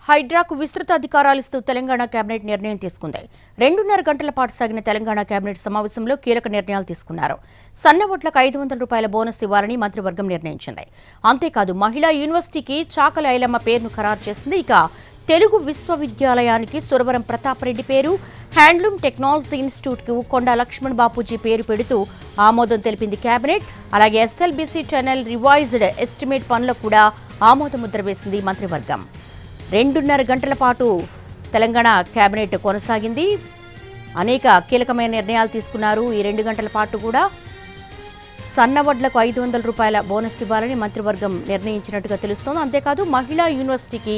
హైడ్రాకు విస్తృత అధికారాలిస్తూ తెలంగాణ కేబినెట్ నిర్ణయం తీసుకుంది. 2.5 గంటల పాటు సాగిన తెలంగాణ కేబినెట్ సమావేశంలో కీలక నిర్ణయాలు తీసుకున్నారు. సన్న ఓట్లకు ₹500 బోనస్ ఇవ్వాలని మంత్రివర్గం నిర్ణయించింది. అంతేకాదు మహిళా యూనివర్సిటీకి చాకలి ఐలమ్మ పేరును ఖరారు చేసింది. ఇక తెలుగు విశ్వవిద్యాలయానికి సురవరం ప్రతాప్ రెడ్డి పేరు, హ్యాండ్లూమ్ టెక్నాలజీ ఇన్స్టిట్యూట్ కు కొండా లక్ష్మణ్ బాపూజీ పేరు పెడుతూ ఆమోదం తెలిపింది కేబినెట్. అలాగే ఎస్ఎల్బీసీ టనల్ రివైజ్డ్ ఎస్టిమేట్ పనులకు కూడా ఆమోద ముద్ర వేసింది మంత్రివర్గం. 2.5 గంటల పాటు తెలంగాణ కేబినెట్ కొనసాగింది. అనేక కీలకమైన నిర్ణయాలు తీసుకున్నారు. ఈ 2 గంటల పాటు కూడా సన్నవడ్లకు ₹500 బోనస్ ఇవ్వాలని మంత్రివర్గం నిర్ణయించినట్టుగా తెలుస్తోంది. అంతేకాదు మహిళా యూనివర్సిటీకి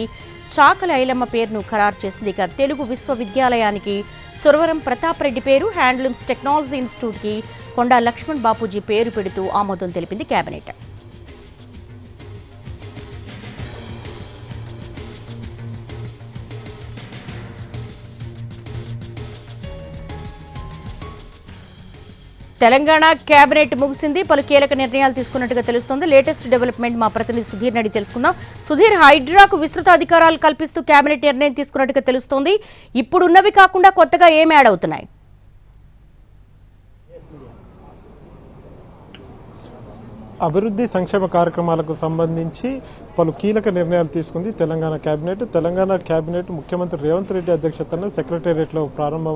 చాకలి ఐలమ్మ పేరును ఖరారు చేసింది. ఇక తెలుగు విశ్వవిద్యాలయానికి సురవరం ప్రతాప్ రెడ్డి పేరు, హ్యాండ్లూమ్స్ టెక్నాలజీ ఇన్స్టిట్యూట్కి కొండా లక్ష్మణ్ బాపూజీ పేరు పెడుతూ ఆమోదం తెలిపింది కేబినెట్. తెలంగాణ కేబినెట్ ముగిసింది. పలు కీలక నిర్ణయాలు తీసుకున్నట్టుగా తెలుస్తోంది. లేటెస్ట్ డెవలప్మెంట్ మా ప్రతినిధి సుధీర్ నడి తెలుసుకుందాం. సుధీర్, హైడ్రాకు విస్తృత అధికారాలు కల్పిస్తూ కేబినెట్ నిర్ణయం తీసుకున్నట్టుగా తెలుస్తోంది. ఇప్పుడు ఉన్నవి కాకుండా కొత్తగా ఏం యాడ్ అవుతున్నాయి? అభివృద్ధి సంక్షేమ కార్యక్రమాలకు సంబంధించి పలు కీలక నిర్ణయాలు తీసుకుంది తెలంగాణ కేబినెట్. ముఖ్యమంత్రి రేవంత్ రెడ్డి అధ్యక్షతన సెక్రటేరియట్లో ప్రారంభం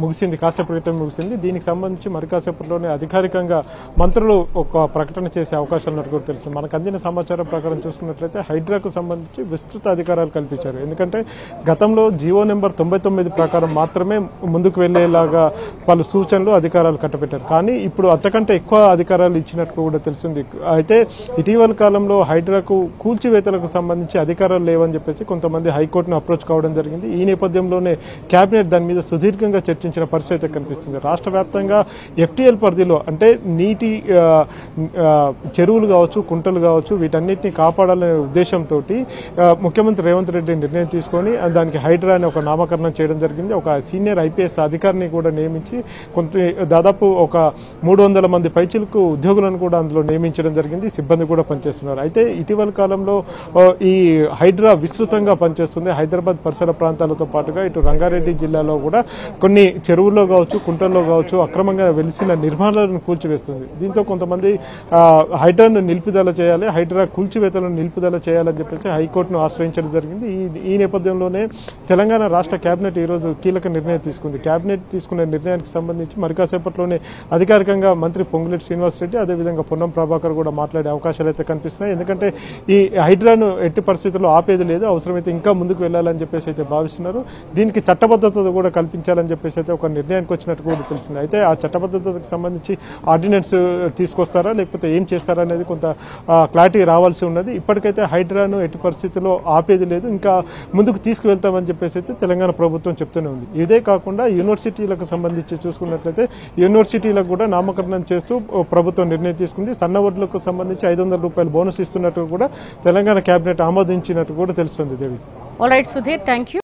ముగిసింది, కాసేపు క్రితం ముగిసింది. దీనికి సంబంధించి మరి కాసేపట్లోనే అధికారికంగా మంత్రులు ఒక ప్రకటన చేసే అవకాశాలు ఉన్నట్టు కూడా తెలుస్తుంది. మనకు అందిన సమాచారం ప్రకారం చూసుకున్నట్లయితే హైడ్రాకు సంబంధించి విస్తృత అధికారాలు కల్పించారు. ఎందుకంటే గతంలో జీవో నెంబర్ 99 ప్రకారం మాత్రమే ముందుకు వెళ్లేలాగా పలు సూచనలు అధికారాలు కట్టబెట్టారు. కానీ ఇప్పుడు అంతకంటే ఎక్కువ అధికారాలు ఇచ్చినట్టు కూడా తెలుస్తుంది. అయితే ఇటీవల కాలంలో హైడ్రాకు కూల్చివేతలకు సంబంధించి అధికారాలు లేవని చెప్పేసి కొంతమంది హైకోర్టును అప్రోచ్ కావడం జరిగింది. ఈ నేపథ్యంలోనే కేబినెట్ దాని మీద సుదీర్ఘంగా చర్చించిన పరిస్థితి కనిపిస్తుంది. రాష్ట్ర వ్యాప్తంగా ఎఫ్టీఎల్ పరిధిలో అంటే నీటి చెరువులు కావచ్చు, కుంటలు కావచ్చు, వీటన్నిటిని కాపాడాలనే ఉద్దేశంతో ముఖ్యమంత్రి రేవంత్ రెడ్డి నిర్ణయం తీసుకొని దానికి హైడ్రా అనే ఒక నామకరణం చేయడం జరిగింది. ఒక సీనియర్ ఐపీఎస్ అధికారిని కూడా నియమించి దాదాపు ఒక 300 మంది పైచిలకు ఉద్యోగులను కూడా అందులో నియమించడం జరిగింది. సిబ్బంది కూడా పనిచేస్తున్నారు. అయితే ఇటీవల కాలంలో ఈ హైడ్రా విస్తృతంగా పనిచేస్తుంది. హైదరాబాద్ పరిసర ప్రాంతాలతో పాటుగా ఇటు రంగారెడ్డి జిల్లాలో కూడా కొన్ని చెరువుల్లో కావచ్చు, కుంటల్లో కావచ్చు అక్రమంగా వెలిసిన నిర్మాణాలను కూల్చివేస్తుంది. దీంతో కొంతమంది హైడ్రాను నిలుపుదల చేయాలి, హైడ్రా కూల్చివేతలను నిలుపుదల చేయాలని చెప్పేసి హైకోర్టును ఆశ్రయించడం జరిగింది. ఈ నేపథ్యంలోనే తెలంగాణ రాష్ట్ర కేబినెట్ ఈరోజు కీలక నిర్ణయం తీసుకుంది. కేబినెట్ తీసుకునే నిర్ణయానికి సంబంధించి మరి కాసేపట్లోనే అధికారికంగా మంత్రి పొంగులేటి శ్రీనివాసరెడ్డి అదేవిధంగా పొన్నం ప్రభాకర్ కూడా మాట్లాడే అవకాశాలు అయితే కనిపిస్తున్నాయి. ఎందుకంటే ఈ హైడ్రాను ఎట్టి పరిస్థితుల్లో ఆపేది లేదు, అవసరమైతే ఇంకా ముందుకు వెళ్లాలని చెప్పేసి అయితే భావిస్తున్నారు. దీనికి చట్టబద్ధత కూడా కల్పించాలని చెప్పేసి అయితే ఒక నిర్ణయానికి వచ్చినట్టు కూడా తెలిసింది. అయితే ఆ చట్టబద్ధతకు సంబంధించి ఆర్డినెన్స్ తీసుకొస్తారా లేకపోతే ఏం చేస్తారా అనేది కొంత క్లారిటీ రావాల్సి ఉన్నది. ఇప్పటికైతే హైడ్రాను ఎట్టి పరిస్థితుల్లో ఆపేది లేదు, ఇంకా ముందుకు తీసుకువెళ్తామని చెప్పేసి అయితే తెలంగాణ ప్రభుత్వం చెప్తూనే ఉంది. ఇదే కాకుండా యూనివర్సిటీలకు సంబంధించి చూసుకున్నట్లయితే యూనివర్సిటీలకు కూడా నామకరణం చేస్తూ ప్రభుత్వం నిర్ణయం తీసుకుంది. సన్నవడ్లకు సంబంధించి ₹500 బోనస్ ఇస్తున్నట్టు కూడా తెలంగాణ కేబినెట్ ఆమోదించినట్టు కూడా తెలుస్తుంది. Devi. All right Sudheer, thank you.